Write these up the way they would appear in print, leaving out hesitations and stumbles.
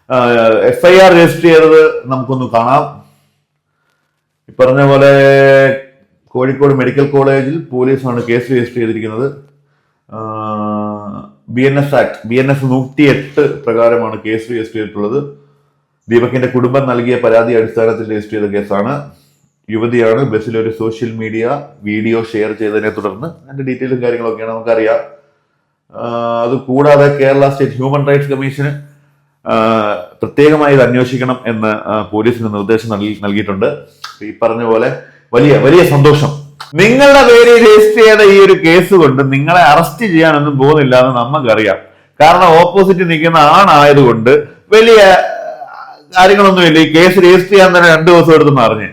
FIR register ചെയ്തത് നമുക്കൊന്ന് കാണാം. പറഞ്ഞ പോലെ കോഴിക്കോട് മെഡിക്കൽ കോളേജിൽ പോലീസാണ് കേസ് രജിസ്റ്റർ ചെയ്തിരിക്കുന്നത്. BNS ആക്ട് BNS 108 പ്രകാരമാണ് കേസ് രജിസ്റ്റർ ചെയ്തിട്ടുള്ളത്. ദീപകിന്റെ കുടുംബം നൽകിയ പരാതി അടിസ്ഥാനത്തിൽ രജിസ്റ്റർ ചെയ്ത കേസാണ്. യുവതിയാണ് ബസ്സിൽ ഒരു സോഷ്യൽ മീഡിയ വീഡിയോ ഷെയർ ചെയ്തതിനെ തുടർന്ന് അതിന്റെ ഡീറ്റെയിലും കാര്യങ്ങളൊക്കെയാണ് നമുക്കറിയാം. അത് കൂടാതെ Kerala state human rights commission പ്രത്യേകമായി ഇത് അന്വേഷിക്കണം എന്ന് പോലീസിന് നിർദ്ദേശം നൽകിയിട്ടുണ്ട്. ഈ പറഞ്ഞ പോലെ വലിയ വലിയ സന്തോഷം. നിങ്ങളുടെ പേര് രജിസ്റ്റർ ചെയ്ത ഈ ഒരു കേസ് കൊണ്ട് നിങ്ങളെ അറസ്റ്റ് ചെയ്യാനൊന്നും പോകുന്നില്ല എന്ന് നമുക്കറിയാം. കാരണം ഓപ്പോസിറ്റ് നിൽക്കുന്ന ആണായതുകൊണ്ട് വലിയ കാര്യങ്ങളൊന്നുമില്ല. ഈ കേസ് രജിസ്റ്റർ ചെയ്യാൻ തന്നെ 2 ദിവസം എടുത്തെന്ന് അറിഞ്ഞ്.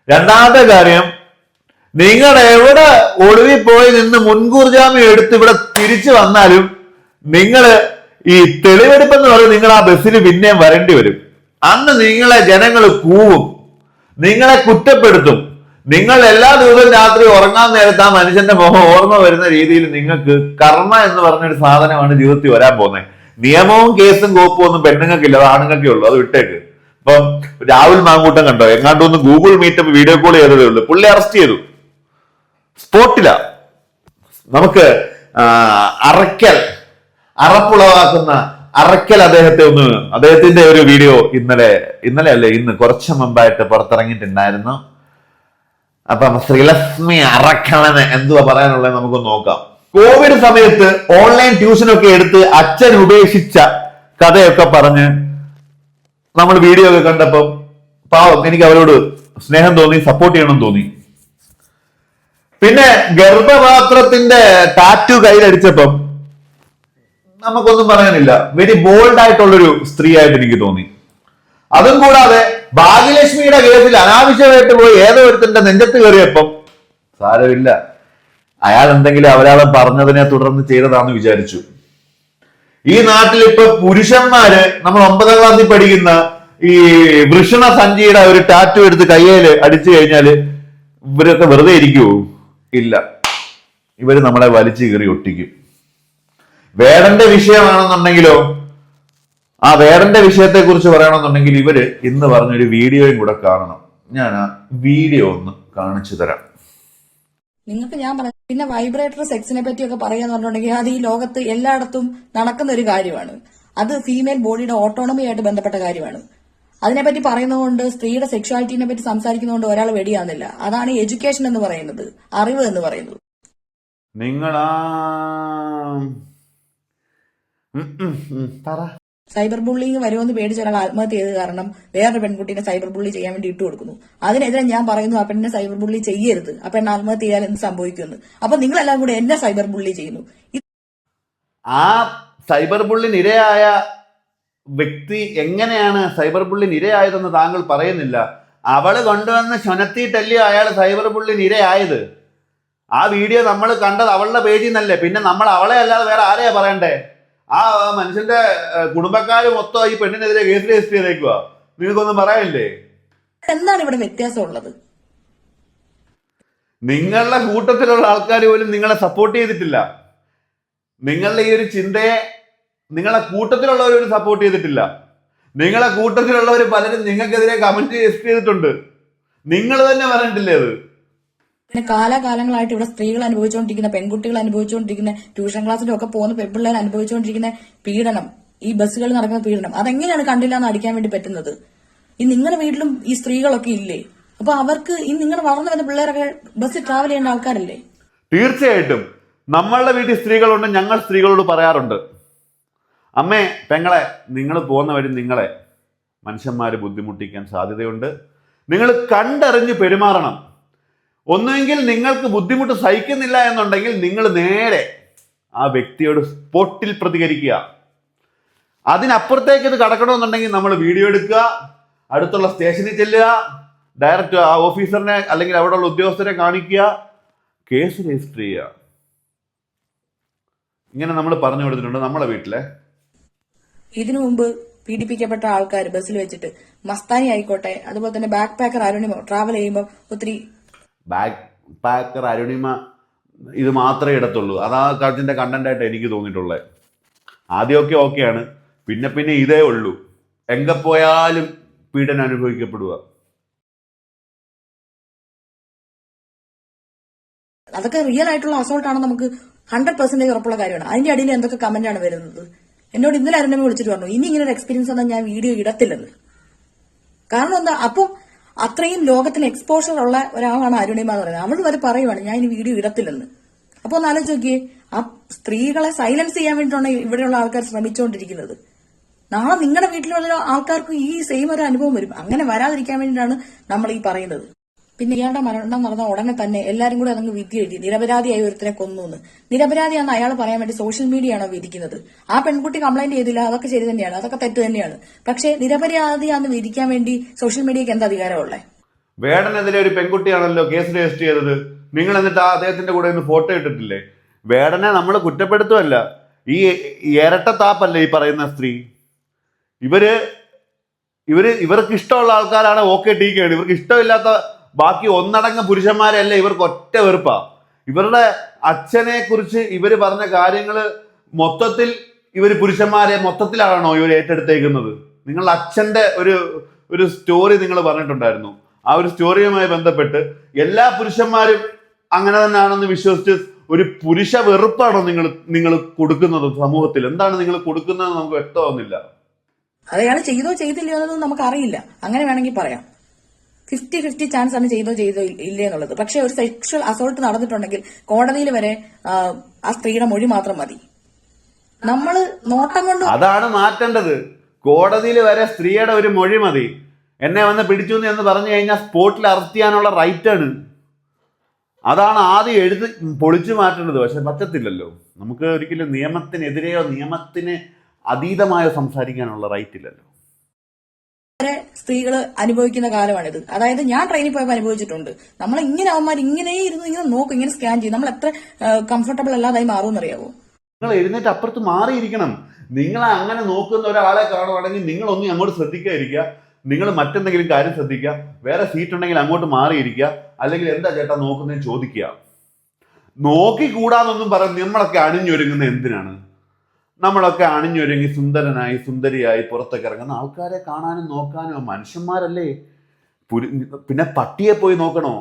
രണ്ടാമത്തെ കാര്യം, നിങ്ങൾ എവിടെ ഒളിവിൽ പോയി നിന്ന് മുൻകൂർ ജാമ്യം എടുത്ത് ഇവിടെ തിരിച്ചു വന്നാലും നിങ്ങള് ഈ തെളിവെടുപ്പെന്ന് പറഞ്ഞ് നിങ്ങൾ ആ ബസ്സിൽ പിന്നെയും വരേണ്ടി വരും. അന്ന് നിങ്ങളെ ജനങ്ങൾ കൂവും, നിങ്ങളെ കുറ്റപ്പെടുത്തും. നിങ്ങൾ എല്ലാ ദിവസവും രാത്രി ഉറങ്ങാൻ നേരത്ത് ആ മനുഷ്യന്റെ മുഖം ഓർമ്മ വരുന്ന രീതിയിൽ നിങ്ങൾക്ക് കർമ്മ എന്ന് പറഞ്ഞൊരു സാധനമാണ് ജീവിതത്തിൽ വരാൻ പോകുന്നത്. നിയമവും കേസും കോപ്പും ഒന്നും പെണ്ണുങ്ങൾക്കില്ല, അത് ആണുങ്ങൾക്കേ ഉള്ളൂ. അത് വിട്ടേക്ക്. ഇപ്പം രാഹുൽ മാങ്കൂട്ടം കണ്ടോ, എങ്ങാണ്ടൊന്ന് ഗൂഗിൾ മീറ്റപ്പ് വീഡിയോ കോൾ ചെയ്തതേ ഉള്ളൂ, പുള്ളി അറസ്റ്റ് ചെയ്തു സ്പോട്ടില. നമുക്ക് അറപ്പുളവാക്കുന്ന അറക്കൽ അദ്ദേഹത്തിന്റെ ഒരു വീഡിയോ ഇന്നലെ അല്ലേ ഇന്ന് കുറച്ച് മുമ്പായിട്ട് പുറത്തിറങ്ങിയിട്ടുണ്ടായിരുന്നു. അപ്പം ശ്രീലക്ഷ്മി അറക്കലന് എന്തുവാ പറയാനുള്ളത് നമുക്ക് നോക്കാം. കോവിഡ് സമയത്ത് ഓൺലൈൻ ട്യൂഷനൊക്കെ എടുത്ത് അച്ഛൻ ഉപേക്ഷിച്ച കഥയൊക്കെ പറഞ്ഞ് നമ്മൾ വീഡിയോ ഒക്കെ കണ്ടപ്പം പാവം എനിക്ക് അവരോട് സ്നേഹം തോന്നി, സപ്പോർട്ട് ചെയ്യണം തോന്നി. പിന്നെ ഗർഭപാത്രത്തിന്റെ ടാറ്റു കയ്യിലടിച്ചപ്പം നമുക്കൊന്നും പറയാനില്ല. വെരി ബോൾഡ് ആയിട്ടുള്ളൊരു സ്ത്രീ ആയിട്ട് എനിക്ക് തോന്നി. അതും കൂടാതെ ഭാഗ്യലക്ഷ്മിയുടെ കേസിൽ അനാവശ്യമായിട്ട് പോയി ഏതോ ഒരുത്തിന്റെ നെഞ്ചത്ത് കയറിയപ്പം സാരമില്ല, അയാൾ എന്തെങ്കിലും അവരാളം പറഞ്ഞതിനെ തുടർന്ന് ചെയ്തതാണെന്ന് വിചാരിച്ചു. ഈ നാട്ടിൽ ഇപ്പൊ പുരുഷന്മാര് നമ്മൾ 9ാം ക്ലാസ്സിൽ പഠിക്കുന്ന ഈ വൃഷണ സഞ്ചിയുടെ ഒരു ടാറ്റു എടുത്ത് കയ്യില് അടിച്ചു കഴിഞ്ഞാല് ഇവരൊക്കെ വെറുതെ ഇരിക്കുവോ? ഇല്ല, ഇവര് നമ്മളെ വലിച്ചു കീറി ഒട്ടിക്കും. വേടന്റെ വിഷയമാണെന്നുണ്ടെങ്കിലോ, ആ വേടന്റെ വിഷയത്തെ കുറിച്ച് പറയണമെന്നുണ്ടെങ്കിൽ ഇവര് ഇന്ന് പറഞ്ഞൊരു വീഡിയോയും കൂടെ കാണണം. ഞാൻ ആ വീഡിയോ ഒന്ന് കാണിച്ചു തരാം. നിങ്ങൾക്ക് ഞാൻ പറഞ്ഞു. പിന്നെ വൈബ്രേറ്റർ സെക്സിനെ പറ്റിയൊക്കെ പറയാന്ന് പറഞ്ഞിട്ടുണ്ടെങ്കിൽ അത് ഈ ലോകത്ത് എല്ലായിടത്തും നടക്കുന്ന ഒരു കാര്യമാണ്. അത് ഫീമെയിൽ ബോഡിയുടെ ഓട്ടോണമി ആയിട്ട് ബന്ധപ്പെട്ട കാര്യമാണ്. അതിനെപ്പറ്റി പറയുന്നതുകൊണ്ട്, സ്ത്രീയുടെ സെക്ഷുവാലിറ്റിനെ പറ്റി സംസാരിക്കുന്നതുകൊണ്ട് ഒരാൾ വെടിയാകുന്നില്ല. അതാണ് എഡ്യൂക്കേഷൻ എന്ന് പറയുന്നത്, അറിവ് എന്ന് പറയുന്നത്. സൈബർ ബുള്ളിങ് വരുമെന്ന് പേടിച്ച ഒരാൾ ആത്മഹത്യ ചെയ്ത് കാരണം വേറൊരു പെൺകുട്ടിനെ സൈബർ ബുള്ളി ചെയ്യാൻ വേണ്ടി ഇട്ട് കൊടുക്കുന്നു. അതിനെതിരെ ഞാൻ പറയുന്നു, ആ പെണ്ണിനെ സൈബർ ബുള്ളി ചെയ്യരുത്, ആ പെണ്ണ് ആത്മഹത്യ ചെയ്യാൻ എന്ത് സംഭവിക്കുന്നു? അപ്പൊ നിങ്ങളെല്ലാം കൂടെ എന്നെ സൈബർ ബുള്ളി ചെയ്യുന്നു. ആ സൈബർ ബുള്ളിന് ഇരയായ വ്യക്തി എങ്ങനെയാണ് സൈബർ ബുള്ളിന് ഇരയായതെന്ന് താങ്കൾ പറയുന്നില്ല. അവള് കൊണ്ടുവന്ന് ചുനത്തിയിട്ടല്ലയോ അയാൾ സൈബർ ബുള്ളിന് ഇരയായത്. ആ വീഡിയോ നമ്മൾ കണ്ടത് അവളുടെ പേജിൽ നിന്നല്ലേ, പിന്നെ നമ്മൾ അവളെ അല്ലാതെ വേറെ ആരെയാ പറയണ്ടേ? ആ മനുഷ്യന്റെ കുടുംബക്കാര് മൊത്തം ഈ പെണ്ണിനെതിരെ കേസ് രജിസ്റ്റർ ചെയ്തേക്കുക. നിങ്ങൾക്കൊന്നും പറയാനില്ലേ? എന്താണ് ഇവിടെ വ്യത്യാസമുള്ളത്? നിങ്ങളുടെ കൂട്ടത്തിലുള്ള ആൾക്കാർ പോലും നിങ്ങളെ സപ്പോർട്ട് ചെയ്തിട്ടില്ല. നിങ്ങളുടെ ഈ ഒരു ചിന്തയെ നിങ്ങളെ കൂട്ടത്തിലുള്ളവർ സപ്പോർട്ട് ചെയ്തിട്ടില്ല. നിങ്ങളെ കൂട്ടത്തിലുള്ളവർ പലരും നിങ്ങൾക്കെതിരെ കമന്റ് രജിസ്റ്റർ ചെയ്തിട്ടുണ്ട്. നിങ്ങൾ തന്നെ പറഞ്ഞിട്ടില്ലേ അത്? പിന്നെ കാലാകാലങ്ങളായിട്ട് ഇവിടെ സ്ത്രീകൾ അനുഭവിച്ചുകൊണ്ടിരിക്കുന്ന, പെൺകുട്ടികൾ അനുഭവിച്ചുകൊണ്ടിരിക്കുന്ന, ട്യൂഷൻ ക്ലാസ്സിലും ഒക്കെ പോകുന്ന പെൺപിള്ളേർ അനുഭവിച്ചുകൊണ്ടിരിക്കുന്ന പീഡനം, ഈ ബസ്സുകളിൽ നടക്കുന്ന പീഡനം, അതെങ്ങനെയാണ് കണ്ടില്ല എന്ന് അടിക്കാൻ വേണ്ടി പറ്റുന്നത്? ഈ നിങ്ങളുടെ വീട്ടിലും ഈ സ്ത്രീകളൊക്കെ ഇല്ലേ? അപ്പൊ അവർക്ക് ഈ നിങ്ങൾ വളർന്നു വരുന്ന പിള്ളേരൊക്കെ ബസ്സിൽ ട്രാവൽ ചെയ്യേണ്ട ആൾക്കാരല്ലേ? തീർച്ചയായിട്ടും നമ്മളുടെ വീട്ടിൽ സ്ത്രീകളുണ്ട്. ഞങ്ങൾ സ്ത്രീകളോട് പറയാറുണ്ട്, അമ്മേ പെങ്ങളെ, നിങ്ങൾ പോകുന്ന വഴി നിങ്ങളെ മനുഷ്യന്മാര് ബുദ്ധിമുട്ടിക്കാൻ സാധ്യതയുണ്ട്. നിങ്ങൾ കണ്ടറിഞ്ഞ് പെരുമാറണം. ഒന്നുമെങ്കിൽ നിങ്ങൾക്ക് ബുദ്ധിമുട്ട് സഹിക്കുന്നില്ല എന്നുണ്ടെങ്കിൽ നിങ്ങൾ നേരെ ആ വ്യക്തിയോട് സ്പോട്ടിൽ പ്രതികരിക്കുക. അതിനപ്പുറത്തേക്ക് ഇത് കടക്കണമെന്നുണ്ടെങ്കിൽ നമ്മൾ വീഡിയോ എടുക്കുക, അടുത്തുള്ള സ്റ്റേഷനിൽ ചെല്ലുക, ഡയറക്റ്റ് ആ ഓഫീസറിനെ അല്ലെങ്കിൽ അവിടെയുള്ള ഉദ്യോഗസ്ഥരെ കാണിക്കുക, കേസ് രജിസ്റ്റർ ചെയ്യുക. ഇങ്ങനെ നമ്മൾ പറഞ്ഞു കൊടുത്തിട്ടുണ്ട് നമ്മളെ വീട്ടിലെ. ഇതിനു മുമ്പ് പീഡിപ്പിക്കപ്പെട്ട ആൾക്കാർ ബസ്സിൽ വെച്ചിട്ട് മസ്താനി ആയിക്കോട്ടെ, അതുപോലെ തന്നെ ബാക്ക് പാക്കർ അരുണിമ ട്രാവൽ ചെയ്യുമ്പോൾ ഒത്തിരി ബാക്ക് പാക്കർ അരുണിമ ഇത് മാത്രമേ ഇടത്തുള്ളൂ. അതാ കാര്യത്തിന്റെ കണ്ടന്റ് ആയിട്ട് എനിക്ക് തോന്നിയിട്ടുള്ളത്. ആദ്യമൊക്കെ ഓക്കെയാണ്, പിന്നെ ഇതേ ഉള്ളൂ. എങ്ക പോയാലും പീഡനം അനുഭവിക്കപ്പെടുക. അതൊക്കെ റിയൽ ആയിട്ടുള്ള അസോൾട്ട് ആണ്, നമുക്ക് 100% ഉറപ്പുള്ള കാര്യമാണ്. അതിന്റെ അടിയിൽ എന്തൊക്കെ കമന്റ് ആണ് വരുന്നത്. എന്നോട് ഇന്നലെ അരുണമ്മ വിളിച്ചിട്ട് പറഞ്ഞു ഇനി ഇങ്ങനെ ഒരു എക്സ്പീരിയൻസ് വന്നാൽ ഞാൻ വീഡിയോ ഇടത്തില്ലെന്ന്. കാരണം എന്താ, അപ്പം അത്രയും ലോകത്തിന് എക്സ്പോഷർ ഉള്ള ഒരാളാണ് അരുണിമ എന്ന് പറയുന്നത്. അവൾ വരെ പറയുവാണ് ഞാൻ ഇനി വീഡിയോ ഇടത്തില്ലെന്ന്. അപ്പൊ ഒന്ന് ആലോചിച്ച് നോക്കിയേ, ആ സ്ത്രീകളെ സൈലൻസ് ചെയ്യാൻ വേണ്ടിയിട്ടാണ് ഇവിടെയുള്ള ആൾക്കാർ ശ്രമിച്ചുകൊണ്ടിരിക്കുന്നത്. നാളെ നിങ്ങളുടെ വീട്ടിലുള്ള ആൾക്കാർക്ക് ഈ സെയിം ഒരു അനുഭവം വരും. അങ്ങനെ വരാതിരിക്കാൻ വേണ്ടിയിട്ടാണ് നമ്മൾ ഈ പറയുന്നത്. പിന്നെ ഇയാളുടെ മരണം നടന്ന ഉടനെ തന്നെ എല്ലാരും കൂടെ അതങ്ങ് വിധി എഴുതി നിരപരാധിയായി ഒരുത്തരെ കൊന്നു എന്ന്. നിരപരാധിയാണെന്ന് അയാൾ പറയാൻ വേണ്ടി സോഷ്യൽ മീഡിയ ആണോ വിധിക്കുന്നത്? ആ പെൺകുട്ടി കംപ്ലൈന്റ് ചെയ്തില്ല, അതൊക്കെ ശരി തന്നെയാണ്, അതൊക്കെ തെറ്റ് തന്നെയാണ്. പക്ഷേ നിരപരാധിയാന്ന് വിധിക്കാൻ വേണ്ടി സോഷ്യൽ മീഡിയക്ക് എന്താ അധികാരമുള്ളേ? വേടനെതിരെ ഒരു പെൺകുട്ടിയാണല്ലോ കേസ് രജിസ്റ്റർ ചെയ്തത്. നിങ്ങൾ എന്നിട്ട് ആ അദ്ദേഹത്തിന്റെ കൂടെ ഒന്ന് ഫോട്ടോ ഇട്ടിട്ടില്ലേ? വേടനെ നമ്മൾ കുറ്റപ്പെടുത്തുമല്ല, ഈ ഇരട്ടത്താപ്പല്ലേ ഈ പറയുന്ന സ്ത്രീ. ഇവർക്ക് ഇഷ്ടമുള്ള ആൾക്കാരാണ് ഓക്കെ ടീക്കാണ്. ഇവർക്ക് ഇഷ്ടമില്ലാത്ത ബാക്കി ഒന്നടങ്കം പുരുഷന്മാരല്ല ഇവർക്ക് ഒറ്റ വെറുപ്പാ. ഇവരുടെ അച്ഛനെ കുറിച്ച് ഇവർ പറഞ്ഞ കാര്യങ്ങള് മൊത്തത്തിൽ പുരുഷന്മാരെ മൊത്തത്തിലാണോ ഇവർ ഏറ്റെടുത്തേക്കുന്നത്? നിങ്ങളുടെ അച്ഛന്റെ ഒരു സ്റ്റോറി നിങ്ങൾ പറഞ്ഞിട്ടുണ്ടായിരുന്നു. ആ ഒരു സ്റ്റോറിയുമായി ബന്ധപ്പെട്ട് എല്ലാ പുരുഷന്മാരും അങ്ങനെ തന്നെയാണെന്ന് വിശ്വസിച്ച് ഒരു പുരുഷ വെറുപ്പാണോ നിങ്ങൾ കൊടുക്കുന്നത് സമൂഹത്തിൽ? എന്താണ് നിങ്ങൾ കൊടുക്കുന്നത് നമുക്ക് വ്യക്തമാവുന്നില്ല. അയാൾ ചെയ്തോ ചെയ്തില്ലയോ എന്നൊന്നും നമുക്ക് അറിയില്ല. അങ്ങനെ വേണമെങ്കിൽ പറയാം. 50-50 ചാൻസ് ആണ് ചെയ്തോ ഇല്ലേ എന്നുള്ളത്. പക്ഷെ ഒരു സെക്ഷൽ അസോൾട്ട് നടന്നിട്ടുണ്ടെങ്കിൽ കോടതിയിൽ വരെ ആ സ്ത്രീയുടെ മൊഴി മാത്രം മതി. നമ്മള് നോട്ടം കൊണ്ട് അതാണ് മാറ്റേണ്ടത്. കോടതിയിൽ വരെ സ്ത്രീയുടെ ഒരു മൊഴി മതി. എന്നെ വന്ന് പിടിച്ചു എന്ന് പറഞ്ഞു കഴിഞ്ഞാൽ സ്പോട്ടിൽ അറസ്റ്റ് ചെയ്യാനുള്ള റൈറ്റ് ആണ്. അതാണ് ആദ്യം എഴുതി പൊളിച്ചു മാറ്റേണ്ടത്. പക്ഷെ പറ്റത്തില്ലല്ലോ. നമുക്ക് ഒരിക്കലും നിയമത്തിനെതിരെയോ നിയമത്തിന് അതീതമായോ സംസാരിക്കാനുള്ള റൈറ്റ് ഇല്ലല്ലോ. സ്ത്രീകൾ അനുഭവിക്കുന്ന കാലമാണിത്. അതായത് ഞാൻ ട്രെയിനിൽ പോയപ്പോൾ അനുഭവിച്ചിട്ടുണ്ട്. നമ്മൾ ഇങ്ങനെ അവന്മാർ ഇങ്ങനെ ഇരുന്ന് ഇങ്ങനെ നോക്കും, ഇങ്ങനെ സ്കാൻ ചെയ്യും. നമ്മൾ എത്ര കംഫർട്ടബിൾ അല്ലാതായി മാറുമെന്നറിയാവോ? നിങ്ങൾ എഴുന്നേറ്റ് അപ്പുറത്ത് മാറിയിരിക്കണം. നിങ്ങളെ അങ്ങനെ നോക്കുന്ന ഒരാളെ കാണുവാണെങ്കിൽ നിങ്ങളൊന്നും അങ്ങോട്ട് ശ്രദ്ധിക്കാതിരിക്കുക. നിങ്ങൾ മറ്റെന്തെങ്കിലും കാര്യം ശ്രദ്ധിക്കുക. വേറെ സീറ്റ് ഉണ്ടെങ്കിൽ അങ്ങോട്ട് മാറിയിരിക്കുക. അല്ലെങ്കിൽ എന്താ ചേട്ടാ നോക്കുന്നതെന്ന് ചോദിക്കുക. നോക്കിക്കൂടാന്നൊന്നും പറഞ്ഞ് നമ്മളൊക്കെ അണിഞ്ഞൊരുങ്ങുന്ന എന്തിനാണ്? നമ്മളൊക്കെ അണിഞ്ഞൊരുങ്ങി സുന്ദരനായി സുന്ദരിയായി പുറത്തൊക്കെ ഇറങ്ങുന്ന ആൾക്കാരെ കാണാനും നോക്കാനും മനുഷ്യന്മാരല്ലേ. പിന്നെ പട്ടിയെ പോയി നോക്കണോ?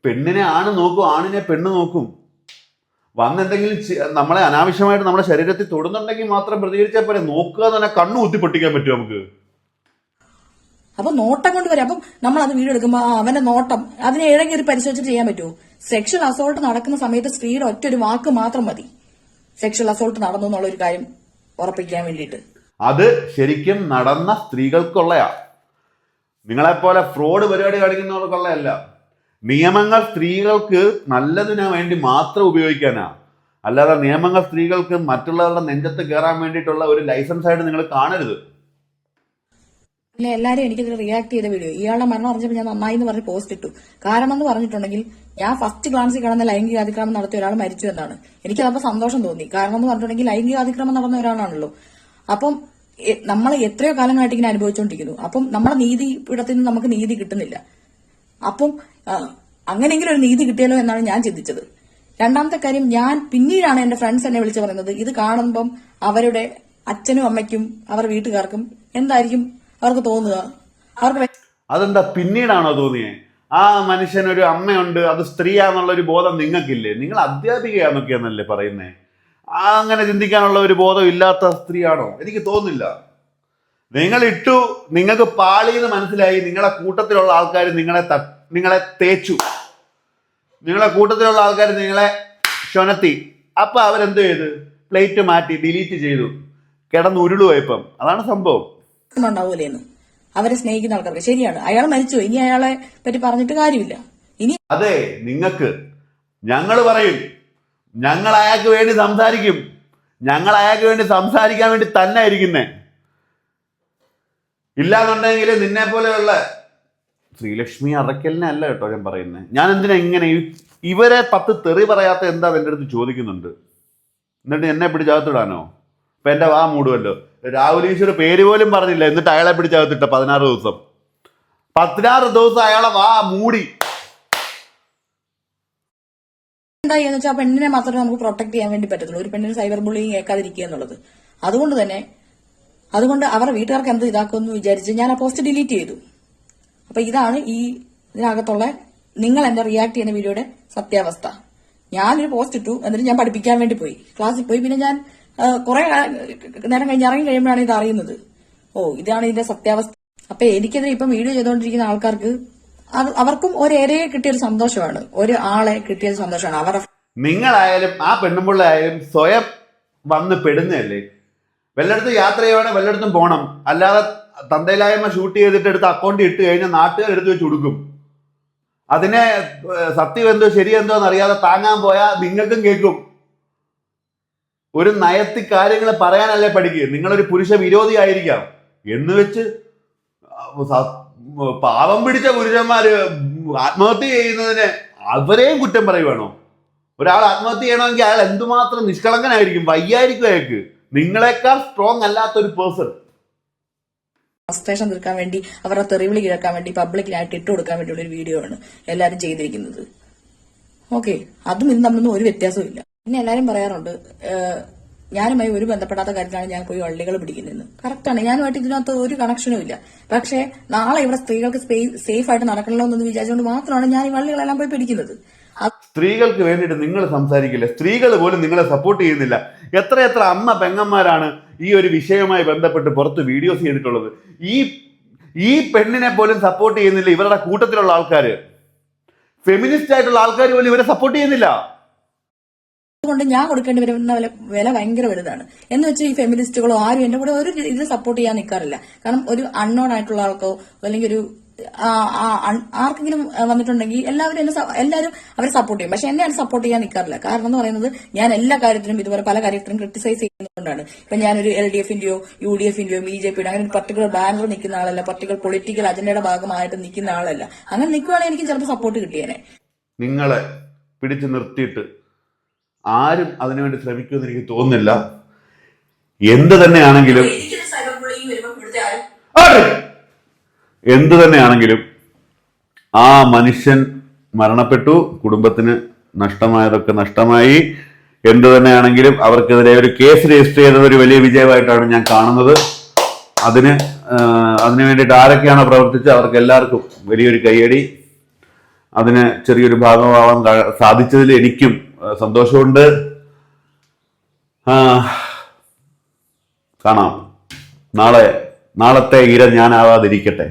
പെണ്ണിനെ ആണ് നോക്കും, ആണിനെ പെണ്ണ് നോക്കും. വന്നെന്തെങ്കിലും നമ്മളെ അനാവശ്യമായിട്ട് നമ്മുടെ ശരീരത്തിൽ തൊടുന്നുണ്ടെങ്കിൽ മാത്രം പ്രതികരിച്ചാൽ പോലെ. നോക്കുക എന്ന് പറഞ്ഞാൽ കണ്ണു കുത്തി പൊട്ടിക്കാൻ പറ്റും നമുക്ക്. അപ്പൊ നോട്ടം കൊണ്ട് വരും. അപ്പം നമ്മൾ അത് വീഡിയോ എടുക്കുമ്പോൾ അവന്റെ നോട്ടം അതിനെ ഏതെങ്കിലും ഒരു പരിശോധിച്ച് ചെയ്യാൻ പറ്റുമോ? സെക്ഷൽ അസോൾട്ട് നടക്കുന്ന സമയത്ത് സ്ത്രീയുടെ ഒറ്റ ഒരു വാക്ക് മാത്രം മതി സെക്ഷൽ അസോൾട്ട് നടന്നു എന്നുള്ള ഒരു കാര്യം ഉറപ്പിക്കാൻ വേണ്ടിയിട്ട്. അത് ശരിക്കും നടന്ന സ്ത്രീകൾക്കുള്ളയാ. നിങ്ങളെപ്പോലെ ഫ്രോഡ് പരിപാടി കാണിക്കുന്നവർക്കുള്ളതല്ല. നിയമങ്ങൾ സ്ത്രീകൾക്ക് നല്ലതിനു വേണ്ടി മാത്രം ഉപയോഗിക്കാനാ. അല്ലാതെ നിയമങ്ങൾ സ്ത്രീകൾക്ക് മറ്റുള്ളവരുടെ നെഞ്ചത്ത് കയറാൻ വേണ്ടിയിട്ടുള്ള ഒരു ലൈസൻസ് ആയിട്ട് നിങ്ങൾ കാണരുത്. പിന്നെ എല്ലാരും എനിക്കിതിൽ റിയാക്ട് ചെയ്ത വീഡിയോ, ഇയാളുടെ മരണം അറിഞ്ഞപ്പോൾ ഞാൻ നന്നായി എന്ന് പറഞ്ഞ് പോസ്റ്റ് ഇട്ടു. കാരണം എന്ന് പറഞ്ഞിട്ടുണ്ടെങ്കിൽ ഞാൻ ഫസ്റ്റ് ഗ്ലാൻസിൽ കാണുന്ന ലൈംഗിക അതിക്രമം നടത്തിയ ഒരാൾ മരിച്ചു എന്നാണ്. എനിക്കതപ്പോൾ സന്തോഷം തോന്നി. കാരണം എന്ന് പറഞ്ഞിട്ടുണ്ടെങ്കിൽ ലൈംഗിക അതിക്രമം നടന്ന ഒരാളാണല്ലോ. അപ്പം നമ്മൾ എത്രയോ കാലങ്ങളായിട്ട് ഇങ്ങനെ അനുഭവിച്ചുകൊണ്ടിരിക്കുന്നു. അപ്പം നമ്മുടെ നീതിപീഠത്തിൽ നിന്ന് നമുക്ക് നീതി കിട്ടുന്നില്ല. അപ്പം അങ്ങനെയെങ്കിലും ഒരു നീതി കിട്ടിയല്ലോ എന്നാണ് ഞാൻ ചിന്തിച്ചത്. രണ്ടാമത്തെ കാര്യം, ഞാൻ പിന്നീടാണ് എന്റെ ഫ്രണ്ട്സ് എന്നെ വിളിച്ചു പറയുന്നത് ഇത് കാണുമ്പം അവരുടെ അച്ഛനും അമ്മയ്ക്കും അവർ വീട്ടുകാർക്കും എന്തായിരിക്കും അവർക്ക് തോന്നുക. അതെന്താ പിന്നീടാണോ തോന്നിയേ? ആ മനുഷ്യനൊരു അമ്മയുണ്ട്, അത് സ്ത്രീയാന്നുള്ള ഒരു ബോധം നിങ്ങൾക്കില്ലേ? നിങ്ങൾ അധ്യാപികയാന്നൊക്കെയാണല്ലേ പറയുന്നേ. അങ്ങനെ ചിന്തിക്കാനുള്ള ഒരു ബോധം ഇല്ലാത്ത സ്ത്രീയാണോ? എനിക്ക് തോന്നുന്നില്ല. നിങ്ങൾക്ക് പാളിയെന്ന് മനസ്സിലായി. നിങ്ങളെ കൂട്ടത്തിലുള്ള ആൾക്കാർ നിങ്ങളെ തേച്ചു. നിങ്ങളെ കൂട്ടത്തിലുള്ള ആൾക്കാർ നിങ്ങളെ ക്ഷൊനത്തി. അപ്പൊ അവരെന്ത് ചെയ്ത്? പ്ലേറ്റ് മാറ്റി ഡിലീറ്റ് ചെയ്തു. കിടന്നുരുളുവായിപ്പം. അതാണ് സംഭവം. ഉണ്ടാവൂലേന്ന് അവരെ സ്നേഹിക്കുന്ന ആൾക്കാർക്ക്. ശരിയാണ്, അയാൾ മരിച്ചു, ഇനി അയാളെ പറ്റി പറഞ്ഞിട്ട് കാര്യമില്ല. ഇനി അതെ, നിങ്ങൾക്ക് ഞങ്ങൾ പറയും, ഞങ്ങൾ അയാൾക്ക് വേണ്ടി സംസാരിക്കും. ഞങ്ങൾ അയാൾക്ക് വേണ്ടി സംസാരിക്കാൻ വേണ്ടി തന്നെ ഇരിക്കുന്നേ. ഇല്ലാന്നുണ്ടെങ്കിൽ നിന്നെ പോലെയുള്ള ശ്രീലക്ഷ്മി അറക്കലിനെ അല്ല കേട്ടോ ഞാൻ പറയുന്നത്. ഞാൻ എന്തിനാ ഇങ്ങനെ ഇവരെ 10 തെറി പറയാത്ത എന്താ എൻ്റെ അടുത്ത് ചോദിക്കുന്നുണ്ട്. എന്നിട്ട് എന്നെ പിടിച്ചകത്തിടാനോ? ഇപ്പൊ എന്റെ വാ മൂടുമല്ലോ. രാഹുൽ ഈശ്വർ പേര് പോലും പറഞ്ഞില്ല, എന്നിട്ട് അയാളെ പിടിച്ചകത്തിട്ട 16 ദിവസം. 16 ദിവസം അയാളെ വാ മൂടി. എന്തായെന്ന് വെച്ചാൽ പെണ്ണിനെ മാത്രമേ നമുക്ക് പ്രൊട്ടക്ട് ചെയ്യാൻ വേണ്ടി പറ്റത്തുള്ളൂ. ഒരു പെണ്ണിന് സൈബർ ബുള്ളിങ് ഏൽക്കാതിരിക്കുക എന്നുള്ളത്. അതുകൊണ്ട് തന്നെ അതുകൊണ്ട് അവരുടെ വീട്ടുകാർക്ക് എന്ത് ഇതാക്കുമെന്ന് വിചാരിച്ച് ഞാൻ ആ പോസ്റ്റ് ഡിലീറ്റ് ചെയ്തു. അപ്പൊ ഇതാണ് ഇതിനകത്തുള്ള നിങ്ങൾ എന്റെ റിയാക്ട് ചെയ്യുന്ന വീഡിയോയുടെ സത്യാവസ്ഥ. ഞാനൊരു പോസ്റ്റ് ഇട്ടു, എന്നിട്ട് ഞാൻ പഠിപ്പിക്കാൻ വേണ്ടി പോയി, ക്ലാസ്സിൽ പോയി. പിന്നെ ഞാൻ കുറെ നേരം കഴിഞ്ഞ് ഇറങ്ങി കഴിയുമ്പോഴാണ് ഇത് അറിയുന്നത്. ഇതാണ് ഇതിന്റെ സത്യാവസ്ഥ. അപ്പൊ എനിക്കെതിരെ ഇപ്പം വീഡിയോ ചെയ്തുകൊണ്ടിരിക്കുന്ന ആൾക്കാർക്ക് അവർക്കും ഒരു ഏരിയയെ കിട്ടിയൊരു സന്തോഷമാണ്, ഒരു ആളെ കിട്ടിയൊരു സന്തോഷമാണ്. അവരുടെ നിങ്ങളായാലും ആ പെണ്ണുമ്പിള്ളയായാലും സ്വയം വന്ന് പെടുന്നതല്ലേ. വല്ലയിടത്തും യാത്ര ചെയ്യുവാണെങ്കിൽ വല്ലയിടത്തും പോകണം. അല്ലാതെ തന്തയിലായ്മ ഷൂട്ട് ചെയ്തിട്ട് എടുത്ത് അക്കൗണ്ടിൽ ഇട്ട് കഴിഞ്ഞാൽ നാട്ടുകാർ എടുത്ത് വെച്ച് കൊടുക്കും. അതിനെ സത്യം എന്തോ ശരിയെന്തോ എന്നറിയാതെ താങ്ങാൻ പോയാൽ നിങ്ങൾക്കും കേൾക്കും. ഒരു നയത്തി കാര്യങ്ങൾ പറയാനല്ലേ പഠിക്കുക. നിങ്ങളൊരു പുരുഷ വിരോധി ആയിരിക്കാം എന്ന് വെച്ച് പാവം പിടിച്ച പുരുഷന്മാര് ആത്മഹത്യ ചെയ്യുന്നതിന് അവരെയും കുറ്റം പറയുവാണോ? ഒരാൾ ആത്മഹത്യ ചെയ്യണമെങ്കിൽ അയാൾ എന്തുമാത്രം നിഷ്കളങ്കനായിരിക്കും, വയ്യായിരിക്കും അയാൾക്ക്. നിങ്ങളെക്കാൾ സ്ട്രോങ് അല്ലാത്തൊരു പേഴ്സൺ. ഫ്രസ്ട്രേഷൻ തീർക്കാൻ വേണ്ടി, അവരുടെ തെറിവിളി കേൾക്കാൻ വേണ്ടി പബ്ലിക്കിനായിട്ട് ഇട്ട് കൊടുക്കാൻ വേണ്ടിയുള്ള ഒരു വീഡിയോ ആണ് എല്ലാവരും ചെയ്തിരിക്കുന്നത്. ഓക്കെ, അതും ഇതും തമ്മിലൊന്നും ഒരു വ്യത്യാസവും ഇല്ല. പിന്നെ എല്ലാവരും പറയാറുണ്ട് ഞാനുമായി ഒരു ബന്ധപ്പെടാത്ത കാര്യത്തിലാണ് ഞാൻ പോയി വള്ളികൾ പിടിക്കുന്നതെന്ന്. കറക്റ്റാണ്, ഞാനുമായിട്ട് ഇതിനകത്ത് ഒരു കണക്ഷനും ഇല്ല. പക്ഷേ നാളെ ഇവിടെ സ്ത്രീകൾക്ക് സേഫ് ആയിട്ട് നടക്കണല്ലോ എന്ന് വിചാരിച്ചുകൊണ്ട് മാത്രമാണ് ഞാൻ ഈ വള്ളികളെല്ലാം പോയി പിടിക്കുന്നത്. സ്ത്രീകൾക്ക് വേണ്ടിയിട്ട് നിങ്ങൾ സംസാരിക്കില്ല. സ്ത്രീകൾ പോലും നിങ്ങളെ സപ്പോർട്ട് ചെയ്യുന്നില്ല. എത്ര അമ്മ പെങ്ങന്മാരാണ് ഈ ഒരു വിഷയവുമായി ബന്ധപ്പെട്ട് പുറത്ത് വീഡിയോസ് ചെയ്തിട്ടുള്ളത്. ഈ പെണ്ണിനെ പോലും സപ്പോർട്ട് ചെയ്യുന്നില്ല ഇവരുടെ കൂട്ടത്തിലുള്ള ആൾക്കാര്. ഫെമിനിസ്റ്റ് ആയിട്ടുള്ള ആൾക്കാർ പോലും ഇവരെ സപ്പോർട്ട് ചെയ്യുന്നില്ല. അതുകൊണ്ട് ഞാൻ കൊടുക്കേണ്ടി വരുന്ന വില ഭയങ്കര വലുതാണ്. എന്ന് വെച്ചാൽ ഈ ഫെമിനിസ്റ്റുകളോ ആരും എന്റെ കൂടെ ഒരു ഇത് സപ്പോർട്ട് ചെയ്യാൻ നിൽക്കാറില്ല. കാരണം ഒരു അൺനോൺ ആയിട്ടുള്ള ആൾക്കോ അല്ലെങ്കിൽ ഒരു ആർക്കെങ്കിലും വന്നിട്ടുണ്ടെങ്കിൽ എല്ലാവരും അവരെ സപ്പോർട്ട് ചെയ്യും. പക്ഷെ എന്നെ സപ്പോർട്ട് ചെയ്യാൻ നിൽക്കാറില്ല. കാരണം എന്ന് പറയുന്നത് ഞാൻ എല്ലാ കാര്യത്തിലും ഇതുപോലെ പല കാര്യത്തിലും ക്രിട്ടിസൈസ് ചെയ്യുന്നതുകൊണ്ടാണ്. ഇപ്പൊ ഞാനൊരു LDFന്റെയോ UDFന്റെയോ BJPയുടെ അങ്ങനെ ഒരു പർട്ടിക്കുലർ ബാനർ നിൽക്കുന്ന ആളല്ല, പർട്ടിക്കുലർ പൊളിറ്റിക്കൽ അജണ്ടയുടെ ഭാഗമായിട്ട് നിൽക്കുന്ന ആളല്ല. അങ്ങനെ നിൽക്കുവാണെങ്കിൽ എനിക്ക് ചിലപ്പോൾ സപ്പോർട്ട് കിട്ടിയേനെ. നിങ്ങളെ പിടിച്ചു നിർത്തിയിട്ട് ആരും അതിനുവേണ്ടി ശ്രമിക്കുമെന്ന് എനിക്ക് തോന്നുന്നില്ല. എന്ത് തന്നെയാണെങ്കിലും ആ മനുഷ്യൻ മരണപ്പെട്ടു, കുടുംബത്തിന് നഷ്ടമായതൊക്കെ നഷ്ടമായി. എന്ത് തന്നെയാണെങ്കിലും അവർക്കെതിരെ ഒരു കേസ് രജിസ്റ്റർ ചെയ്തത് ഒരു വലിയ വിജയമായിട്ടാണ് ഞാൻ കാണുന്നത്. അതിന് വേണ്ടിയിട്ട് ആരൊക്കെയാണോ പ്രവർത്തിച്ചത് അവർക്ക് എല്ലാവർക്കും വലിയൊരു കയ്യടി. അതിന് ചെറിയൊരു ഭാഗമാവാൻ സാധിച്ചതിൽ എനിക്കും സന്തോഷമുണ്ട്. കാണാം. നാളത്തെ ഇര ഞാനാവാതിരിക്കട്ടെ.